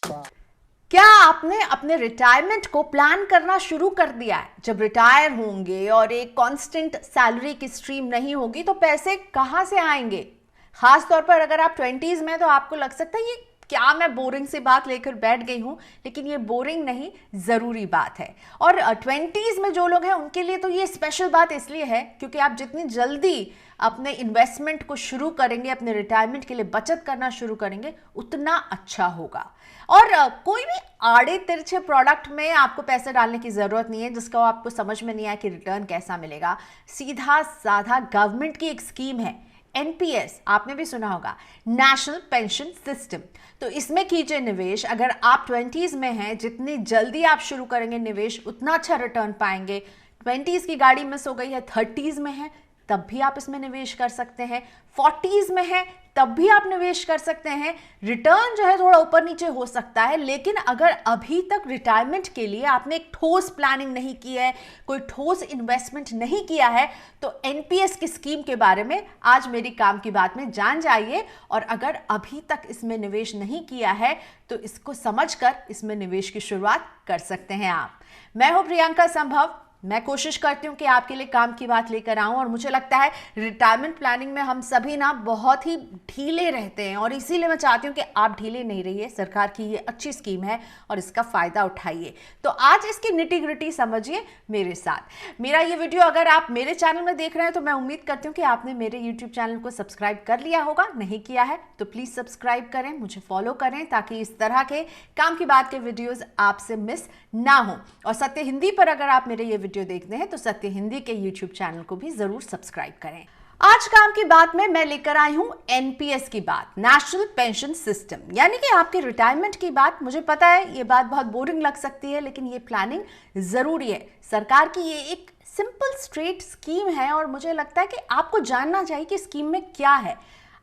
क्या आपने अपने रिटायरमेंट को प्लान करना शुरू कर दिया है? जब रिटायर होंगे और एक कांस्टेंट सैलरी की स्ट्रीम नहीं होगी तो पैसे कहां से आएंगे? खास तौर पर अगर आप 20s में, तो आपको लग सकता है ये क्या मैं बोरिंग सी बात लेकर बैठ गई हूं, लेकिन ये बोरिंग नहीं, जरूरी बात है। और 20s में जो लोग हैं उनके लिए तो ये स्पेशल बात इसलिए है क्योंकि आप जितनी जल्दी अपने इन्वेस्टमेंट को शुरू करेंगे, अपने रिटायरमेंट के लिए बचत करना शुरू करेंगे, उतना अच्छा होगा। और कोई भी आड़े तिरछे प्रोडक्ट में आपको पैसे डालने की जरूरत नहीं है जिसका आपको समझ में नहीं आया कि रिटर्न कैसा मिलेगा। सीधा साधा गवर्नमेंट की एक स्कीम है एनपीएस, आपने भी सुना होगा, नेशनल पेंशन सिस्टम। तो इसमें कीजिए निवेश। अगर आप 20s में हैं, जितनी जल्दी आप शुरू करेंगे निवेश उतना अच्छा रिटर्न पाएंगे। 20s की गाड़ी मिस हो गई है, 30s में है तब भी आप इसमें निवेश कर सकते हैं, 40s में है तब भी आप निवेश कर सकते हैं। रिटर्न जो है थोड़ा ऊपर नीचे हो सकता है, लेकिन अगर अभी तक रिटायरमेंट के लिए आपने एक ठोस प्लानिंग नहीं की है, कोई ठोस इन्वेस्टमेंट नहीं किया है, तो एनपीएस की स्कीम के बारे में आज मेरी काम की बात में जान जाइए। और अगर अभी तक इसमें निवेश नहीं किया है तो इसको समझकर इसमें निवेश की शुरुआत कर सकते हैं आप। मैं हूं प्रियंका संभव। मैं कोशिश करती हूँ कि आपके लिए काम की बात लेकर आऊँ, और मुझे लगता है रिटायरमेंट प्लानिंग में हम सभी ना बहुत ही ढीले रहते हैं, और इसीलिए मैं चाहती हूँ कि आप ढीले नहीं रहिए। सरकार की ये अच्छी स्कीम है और इसका फायदा उठाइए। तो आज इसकी निटी ग्रिटी समझिए मेरे साथ। मेरा ये वीडियो अगर आप मेरे चैनल में देख रहे हैं तो मैं उम्मीद करती हूँ कि आपने मेरे यूट्यूब चैनल को सब्सक्राइब कर लिया होगा। नहीं किया है तो प्लीज सब्सक्राइब करें, मुझे फॉलो करें, ताकि इस तरह के काम की बात के वीडियोज आपसे मिस ना हो। और सत्य हिंदी पर अगर आप मेरे ये वीडियो देखते हैं तो सत्य हिंदी के यूट्यूब चैनल को भी जरूर सब्सक्राइब करें। आज काम की बात में मैं लेकर आई हूं एनपीएस की बात, नेशनल पेंशन सिस्टम, यानी कि आपके रिटायरमेंट की बात। मुझे पता है ये बात बहुत बोरिंग लग सकती है, लेकिन ये प्लानिंग जरूरी है। सरकार की ये एक सिंपल स्ट्रेट स्कीम है और मुझे लगता है कि आपको जानना चाहिए कि स्कीम में क्या है।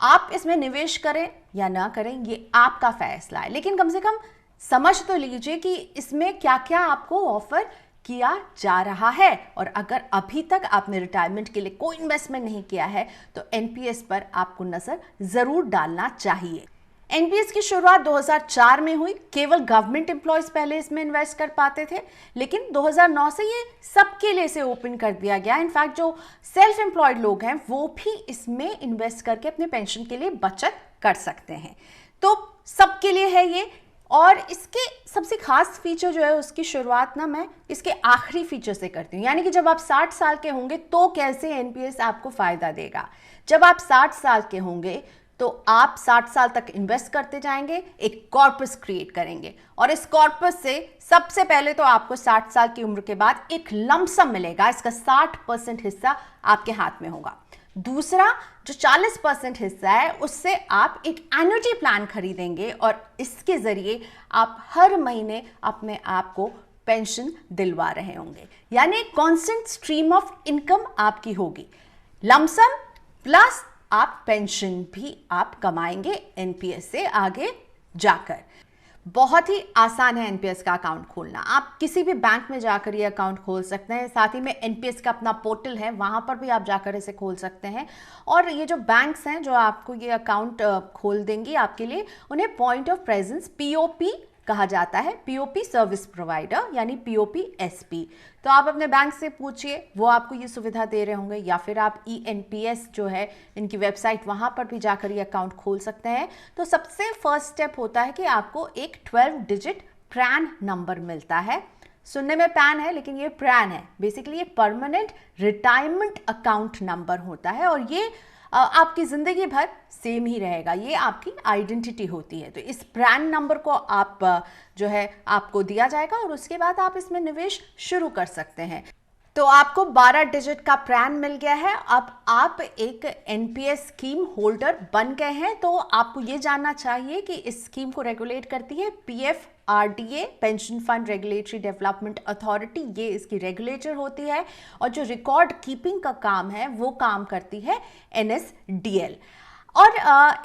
आप इसमें निवेश करें या ना करें ये आपका फैसला है, लेकिन कम से कम समझ तो लीजिए कि इसमें क्या क्या आपको ऑफर किया जा रहा है। और अगर अभी तक आपने रिटायरमेंट के लिए कोई इन्वेस्टमेंट नहीं किया है तो एनपीएस पर आपको नजर जरूर डालना चाहिए। एनपीएस की शुरुआत 2004 में हुई। केवल गवर्नमेंट एम्प्लॉयज पहले इसमें इन्वेस्ट कर पाते थे, लेकिन 2009 से ये सबके लिए इसे ओपन कर दिया गया। इनफैक्ट जो सेल्फ एम्प्लॉयड लोग हैं वो भी इसमें इन्वेस्ट करके अपने पेंशन के लिए बचत कर सकते हैं। तो सबके लिए है ये। और इसके सबसे खास फीचर जो है उसकी शुरुआत ना मैं इसके आखिरी फीचर से करती हूँ, यानी कि जब आप 60 साल के होंगे तो कैसे एनपीएस आपको फायदा देगा। जब आप 60 साल के होंगे तो आप 60 साल तक इन्वेस्ट करते जाएंगे, एक कॉर्पस क्रिएट करेंगे, और इस कॉर्पस से सबसे पहले तो आपको 60 साल की उम्र के बाद एक लमसम मिलेगा। इसका 60% हिस्सा आपके हाथ में होगा। दूसरा जो 40% हिस्सा है उससे आप एक एन्युटी प्लान खरीदेंगे, और इसके जरिए आप हर महीने अपने आप को पेंशन दिलवा रहे होंगे, यानी एक कांस्टेंट स्ट्रीम ऑफ इनकम आपकी होगी। लमसम प्लस आप पेंशन भी आप कमाएंगे एनपीएस से आगे जाकर। बहुत ही आसान है एनपीएस का अकाउंट खोलना। आप किसी भी बैंक में जाकर ये अकाउंट खोल सकते हैं। साथ ही में एनपीएस का अपना पोर्टल है, वहां पर भी आप जाकर इसे खोल सकते हैं। और ये जो बैंक्स हैं जो आपको ये अकाउंट खोल देंगी आपके लिए, उन्हें पॉइंट ऑफ प्रेजेंस पीओपी कहा जाता है, पीओपी सर्विस प्रोवाइडर, यानी पीओपीएसपी। तो आप अपने बैंक से पूछिए, वो आपको ये सुविधा दे रहे होंगे, या फिर आप ईएनपीएस जो है इनकी वेबसाइट, वहां पर भी जाकर ये अकाउंट खोल सकते हैं। तो सबसे फर्स्ट स्टेप होता है कि आपको एक 12 डिजिट प्रैन नंबर मिलता है। सुनने में पैन है लेकिन ये प्रैन है। बेसिकली ये परमानेंट रिटायरमेंट अकाउंट नंबर होता है, और ये आपकी जिंदगी भर सेम ही रहेगा। ये आपकी आइडेंटिटी होती है। तो इस प्रैन नंबर को आप जो है आपको दिया जाएगा, और उसके बाद आप इसमें निवेश शुरू कर सकते हैं। तो आपको 12 डिजिट का प्रैन मिल गया है। अब आप एक एनपीएस स्कीम होल्डर बन गए हैं। तो आपको ये जानना चाहिए कि इस स्कीम को रेगुलेट करती है PFRDA, pension fund regulatory development authority, ये इसकी रेगुलेटर होती है। और जो रिकॉर्ड कीपिंग का काम है वो काम करती है एनएसडीएल। और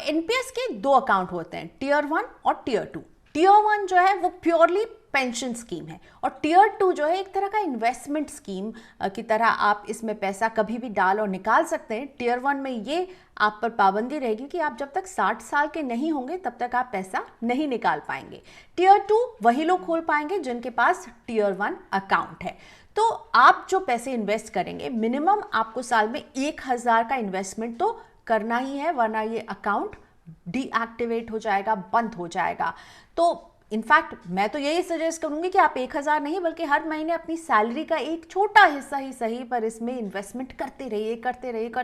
एनपीएस के दो अकाउंट होते हैं, टियर 1 और टियर 2। टियर 1 जो है वो प्योरली पेंशन स्कीम है। और टियर 2 जो है एक तरह का इन्वेस्टमेंट स्कीम की तरह आप इसमें पैसा कभी भी डाल और निकाल सकते हैं। टियर 1 में ये आप पर पाबंदी रहेगी कि आप जब तक 60 साल के नहीं होंगे तब तक आप पैसा नहीं निकाल पाएंगे। टियर 2 वही लोग खोल पाएंगे जिनके पास टियर 1 अकाउंट है। तो आप जो पैसे इन्वेस्ट करेंगे, मिनिमम आपको साल में 1000 का इन्वेस्टमेंट तो करना ही है, वरना ये अकाउंट डीएक्टिवेट हो जाएगा, बंद हो जाएगा। तो इनफैक्ट मैं तो यही सजेस्ट करूंगी कि आप 1000 नहीं बल्कि हर महीने अपनी सैलरी का एक छोटा हिस्सा ही सही पर इसमें इन्वेस्टमेंट करते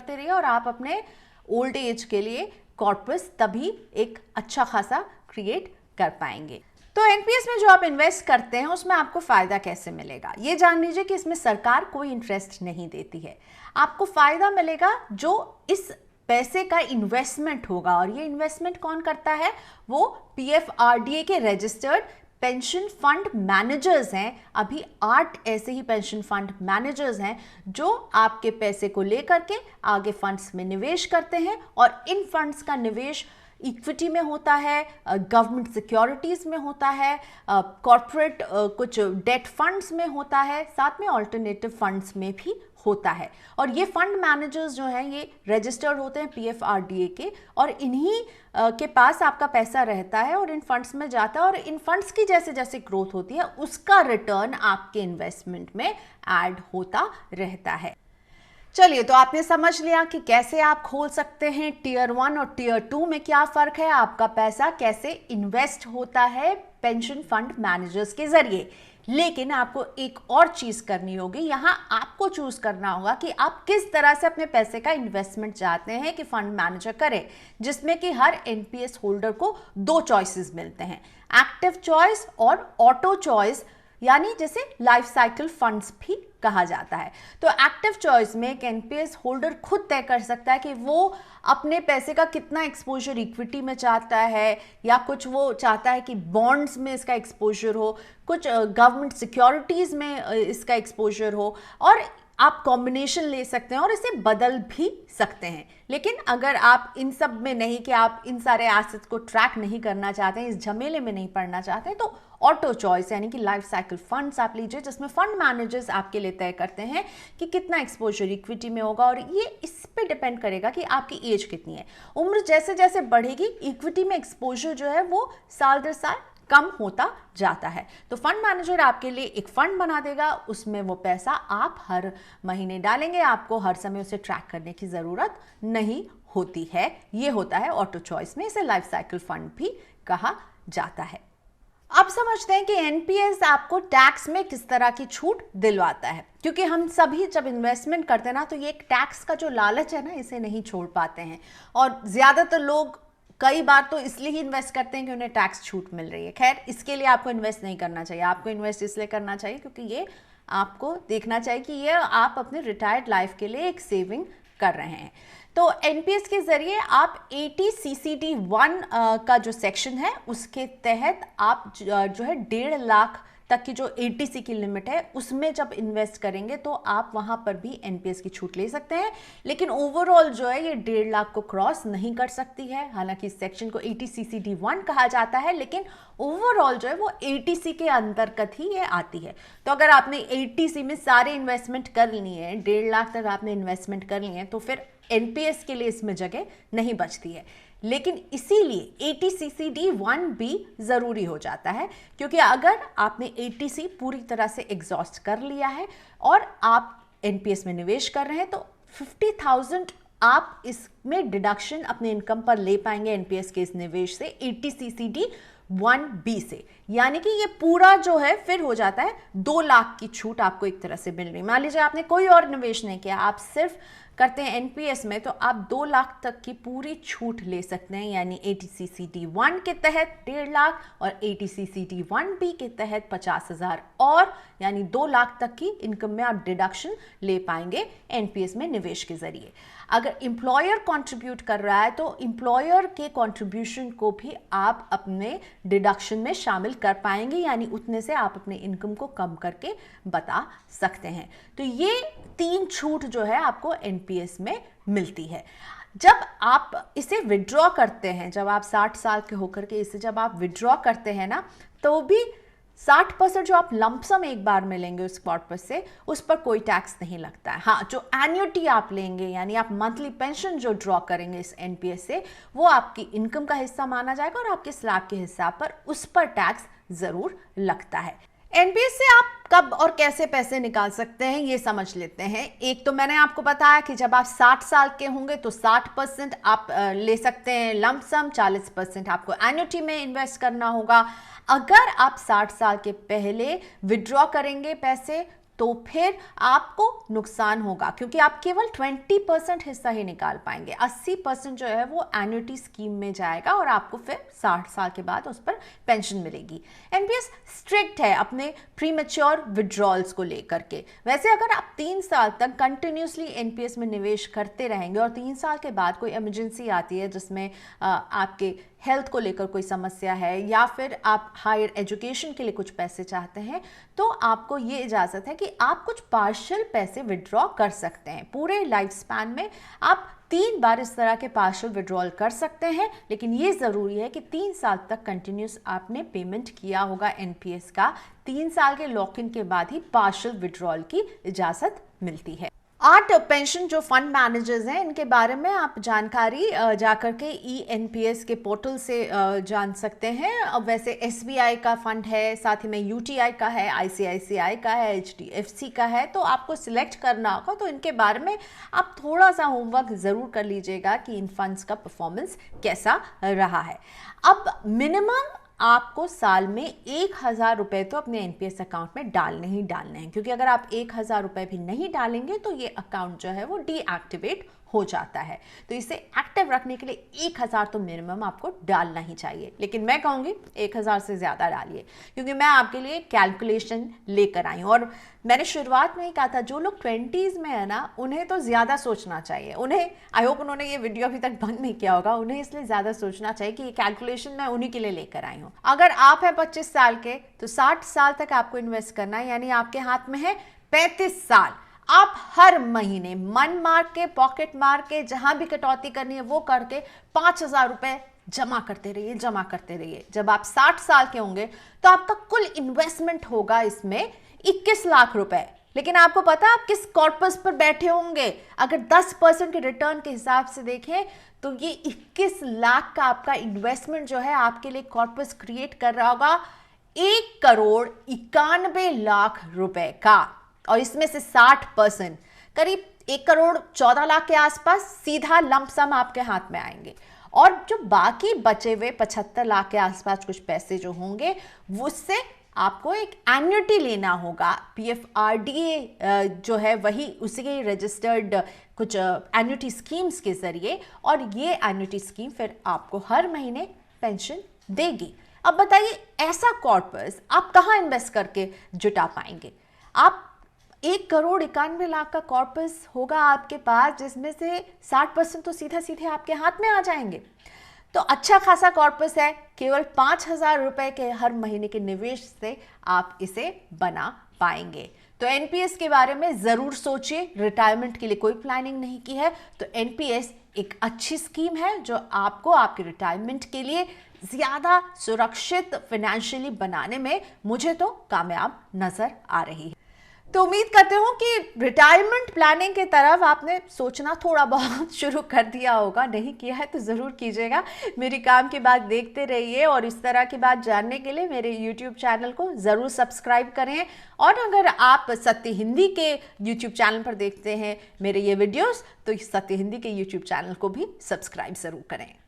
रहिए और आप अपने ओल्ड एज के लिए कॉर्पस तभी एक अच्छा खासा क्रिएट कर पाएंगे। तो एनपीएस में जो आप इन्वेस्ट करते हैं उसमें आपको फायदा कैसे मिलेगा, ये जान लीजिए कि इसमें सरकार कोई इंटरेस्ट नहीं देती है। आपको फायदा मिलेगा जो इस पैसे का इन्वेस्टमेंट होगा, और ये इन्वेस्टमेंट कौन करता है, वो पीएफआरडीए के रजिस्टर्ड पेंशन फंड मैनेजर्स हैं। अभी 8 ऐसे ही पेंशन फंड मैनेजर्स हैं जो आपके पैसे को लेकर के आगे फंड्स में निवेश करते हैं, और इन फंड्स का निवेश इक्विटी में होता है, गवर्नमेंट सिक्योरिटीज में होता है, कॉर्पोरेट कुछ डेट फंड्स में होता है, साथ में ऑल्टरनेटिव फंड्स में भी होता है। और ये फंड मैनेजर्स जो हैं ये रजिस्टर्ड होते हैं पीएफआरडीए के, और इन्हीं के पास आपका पैसा रहता है और इन फंड्स में जाता है, और इन फंड्स की जैसे जैसे ग्रोथ होती है उसका रिटर्न आपके इन्वेस्टमेंट में ऐड होता रहता है। चलिए, तो आपने समझ लिया कि कैसे आप खोल सकते हैं, टियर 1 और टियर 2 में क्या फर्क है, आपका पैसा कैसे इन्वेस्ट होता है पेंशन फंड मैनेजर्स के जरिए। लेकिन आपको एक और चीज करनी होगी, यहां आपको चूज करना होगा कि आप किस तरह से अपने पैसे का इन्वेस्टमेंट चाहते हैं कि फंड मैनेजर करे, जिसमें कि हर एनपीएस होल्डर को 2 चॉइसेस मिलते हैं, एक्टिव चॉइस और ऑटो चॉइस, यानी जैसे लाइफ साइकिल फंड्स भी कहा जाता है। तो एक्टिव चॉइस में एक एनपीएस होल्डर खुद तय कर सकता है कि वो अपने पैसे का कितना एक्सपोजर इक्विटी में चाहता है, या कुछ वो चाहता है कि बॉन्ड्स में इसका एक्सपोजर हो, कुछ गवर्नमेंट सिक्योरिटीज में इसका एक्सपोजर हो, और आप कॉम्बिनेशन ले सकते हैं और इसे बदल भी सकते हैं। लेकिन अगर आप इन सब में नहीं, कि आप इन सारे एसेट्स को ट्रैक नहीं करना चाहते हैं, इस झमेले में नहीं पड़ना चाहते हैं, तो ऑटो चॉइस यानी कि लाइफ साइकिल फंड्स आप लीजिए, जिसमें फंड मैनेजर्स आपके लिए तय करते हैं कि कितना एक्सपोजर इक्विटी में होगा, और ये इस पे डिपेंड करेगा कि आपकी एज कितनी है। उम्र जैसे जैसे बढ़ेगी इक्विटी में एक्सपोजर जो है वो साल दर साल कम होता जाता है। तो फंड मैनेजर आपके लिए एक फंड बना देगा, उसमें वो पैसा आप हर महीने डालेंगे, आपको हर समय उसे ट्रैक करने की जरूरत नहीं होती है। ये होता है ऑटो चॉइस में, इसे लाइफ साइकिल फंड भी कहा जाता है। अब समझते हैं कि एनपीएस आपको टैक्स में किस तरह की छूट दिलवाता है, क्योंकि हम सभी जब इन्वेस्टमेंट करते हैं ना, तो ये एक टैक्स का जो लालच है ना, इसे नहीं छोड़ पाते हैं, और ज्यादातर लोग कई बार तो इसलिए ही इन्वेस्ट करते हैं कि उन्हें टैक्स छूट मिल रही है। खैर, इसके लिए आपको इन्वेस्ट नहीं करना चाहिए, आपको इन्वेस्ट इसलिए करना चाहिए क्योंकि ये आपको देखना चाहिए कि ये आप अपने रिटायर्ड लाइफ के लिए एक सेविंग कर रहे हैं। तो एनपीएस के जरिए आप 80CCD1 का जो सेक्शन है उसके तहत आप जो है 1.5 लाख तक की जो एटीसी की लिमिट है उसमें जब इन्वेस्ट करेंगे तो आप वहां पर भी एनपीएस की छूट ले सकते हैं। लेकिन ओवरऑल जो है ये 1.5 लाख को क्रॉस नहीं कर सकती है। हालांकि इस सेक्शन को 80CCD1 कहा जाता है, लेकिन ओवरऑल जो है वो एटीसी के अंतर्गत ही ये आती है। तो अगर आपने एटीसी में सारे इन्वेस्टमेंट कर लिए हैं, 1.5 लाख तक आपने इन्वेस्टमेंट कर लिए हैं, तो फिर एनपीएस के लिए इसमें जगह नहीं बचती है। लेकिन इसीलिए 80CCD1 भी जरूरी हो जाता है, क्योंकि अगर आपने एटीसी पूरी तरह से एग्जॉस्ट कर लिया है और आप एनपीएस में निवेश कर रहे हैं तो 50,000 आप इसमें डिडक्शन अपने इनकम पर ले पाएंगे एनपीएस के इस निवेश से 80CCD1B से। यानी कि ये पूरा जो है फिर हो जाता है 2 लाख की छूट आपको एक तरह से मिल रही है। मान लीजिए आपने कोई और निवेश नहीं किया, आप सिर्फ करते हैं एनपीएस में, तो आप 2 लाख तक की पूरी छूट ले सकते हैं। यानी 80CCD1 के तहत 1.5 लाख और 80CCD1B के तहत 50,000 और यानी 2 लाख तक की इनकम में आप डिडक्शन ले पाएंगे एनपीएस में निवेश के जरिए। अगर एम्प्लॉयर कंट्रीब्यूट कर रहा है तो एम्प्लॉयर के कंट्रीब्यूशन को भी आप अपने डिडक्शन में शामिल कर पाएंगे, यानी उतने से आप अपने इनकम को कम करके बता सकते हैं। तो ये 3 छूट जो है आपको एनपीएस में मिलती है। जब आप इसे विड्रॉ करते हैं, जब आप 60 साल के होकर के इसे जब आप विड्रॉ करते हैं ना, तो भी 60% जो आप लंपसम एक बार में लेंगे उस कॉर्पस से, उस पर कोई टैक्स नहीं लगता है। हाँ, जो एन्युटी आप लेंगे यानी आप मंथली पेंशन जो ड्रॉ करेंगे इस एनपीएस से, वो आपकी इनकम का हिस्सा माना जाएगा और आपके स्लैब के हिसाब पर उस पर टैक्स जरूर लगता है। एनपीएस से आप कब और कैसे पैसे निकाल सकते हैं ये समझ लेते हैं। एक तो मैंने आपको बताया कि जब आप 60 साल के होंगे तो 60% आप ले सकते हैं लंप सम, 40% आपको एन्युटी में इन्वेस्ट करना होगा। अगर आप 60 साल के पहले विड्रॉ करेंगे पैसे तो फिर आपको नुकसान होगा, क्योंकि आप केवल 20% हिस्सा ही निकाल पाएंगे। 80% जो है वो एन्युटी स्कीम में जाएगा और आपको फिर 60 साल के बाद उस पर पेंशन मिलेगी। एनपीएस स्ट्रिक्ट है अपने प्रीमेच्योर विड्रॉल्स को लेकर के। वैसे अगर आप 3 साल तक कंटिन्यूसली एनपीएस में निवेश करते रहेंगे और 3 साल के बाद कोई इमरजेंसी आती है जिसमें आपके हेल्थ को लेकर कोई समस्या है या फिर आप हायर एजुकेशन के लिए कुछ पैसे चाहते हैं, तो आपको ये इजाज़त है कि आप कुछ पार्शियल पैसे विड्रॉ कर सकते हैं। पूरे लाइफ स्पैन में आप 3 बार इस तरह के पार्शियल विड्रॉल कर सकते हैं, लेकिन ये ज़रूरी है कि 3 साल तक कंटिन्यूस आपने पेमेंट किया होगा एनपीएस का। 3 साल के लॉक इन के बाद ही पार्शियल विड्रॉल की इजाज़त मिलती है। 8 पेंशन जो फंड मैनेजर्स हैं इनके बारे में आप जानकारी जाकर के ENPS के पोर्टल से जान सकते हैं। अब वैसे SBI का फंड है, साथ ही में UTI का है, ICICI का है, HDFC का है, तो आपको सिलेक्ट करना होगा। तो इनके बारे में आप थोड़ा सा होमवर्क ज़रूर कर लीजिएगा कि इन फंड्स का परफॉर्मेंस कैसा रहा है। अब मिनिमम आपको साल में 1000 रुपये तो अपने एनपीएस अकाउंट में डालने ही डालने हैं, क्योंकि अगर आप 1000 रुपये भी नहीं डालेंगे तो ये अकाउंट जो है वो डीएक्टिवेट हो जाता है। तो इसे एक्टिव रखने के लिए 1000 तो मिनिमम आपको डालना ही चाहिए, लेकिन मैं कहूँगी 1000 से ज़्यादा डालिए, क्योंकि मैं आपके लिए कैलकुलेशन लेकर आई हूँ। और मैंने शुरुआत में ही कहा था जो लोग 20s में है ना, उन्हें तो ज़्यादा सोचना चाहिए। उन्हें आई होप उन्होंने ये वीडियो अभी तक बंद नहीं किया होगा, उन्हें इसलिए ज़्यादा सोचना चाहिए कि ये कैलकुलेशन मैं उन्हीं के लिए लेकर आई हूँ। अगर आप हैं 25 साल के तो 60 साल तक आपको इन्वेस्ट करना है, यानी आपके हाथ में है 35 साल। आप हर महीने मन मार के, पॉकेट मार के, जहां भी कटौती करनी है वो करके 5000 रुपए जमा करते रहिए, जमा करते रहिए। जब आप 60 साल के होंगे तो आपका कुल इन्वेस्टमेंट होगा इसमें 21 लाख रुपए। लेकिन आपको पता है आप किस कॉर्पस पर बैठे होंगे? अगर 10% के रिटर्न के हिसाब से देखें तो ये 21 लाख का आपका इन्वेस्टमेंट जो है आपके लिए कॉर्पस क्रिएट कर रहा होगा 1,91,00,000 रुपए का। और इसमें से 60% करीब 1,14,00,000 के आसपास सीधा लंप सम आपके हाथ में आएंगे, और जो बाकी बचे हुए 75 लाख के आसपास कुछ पैसे जो होंगे उससे आपको एक एन्युटी लेना होगा। PFRDA जो है वही उसी के रजिस्टर्ड कुछ एन्युटी स्कीम्स के जरिए, और ये एन्युटी स्कीम फिर आपको हर महीने पेंशन देगी। अब बताइए ऐसा कॉर्पस आप कहाँ इन्वेस्ट करके जुटा पाएंगे? आप 1,91,00,000 का कॉर्पस होगा आपके पास, जिसमें से 60% तो सीधा सीधे आपके हाथ में आ जाएंगे। तो अच्छा खासा कॉर्पस है। केवल 5000 रुपए के हर महीने के निवेश से आप इसे बना पाएंगे। तो एनपीएस के बारे में जरूर सोचिए। रिटायरमेंट के लिए कोई प्लानिंग नहीं की है तो एनपीएस एक अच्छी स्कीम है जो आपको आपके रिटायरमेंट के लिए ज्यादा सुरक्षित फाइनेंशियली बनाने में मुझे तो कामयाब नजर आ रही है। तो उम्मीद करते हो कि रिटायरमेंट प्लानिंग की तरफ आपने सोचना थोड़ा बहुत शुरू कर दिया होगा। नहीं किया है तो ज़रूर कीजिएगा। मेरी काम की बात देखते रहिए और इस तरह की बात जानने के लिए मेरे YouTube चैनल को ज़रूर सब्सक्राइब करें। और अगर आप सत्य हिंदी के YouTube चैनल पर देखते हैं मेरे ये वीडियोस, तो सत्य हिंदी के YouTube चैनल को भी सब्सक्राइब ज़रूर करें।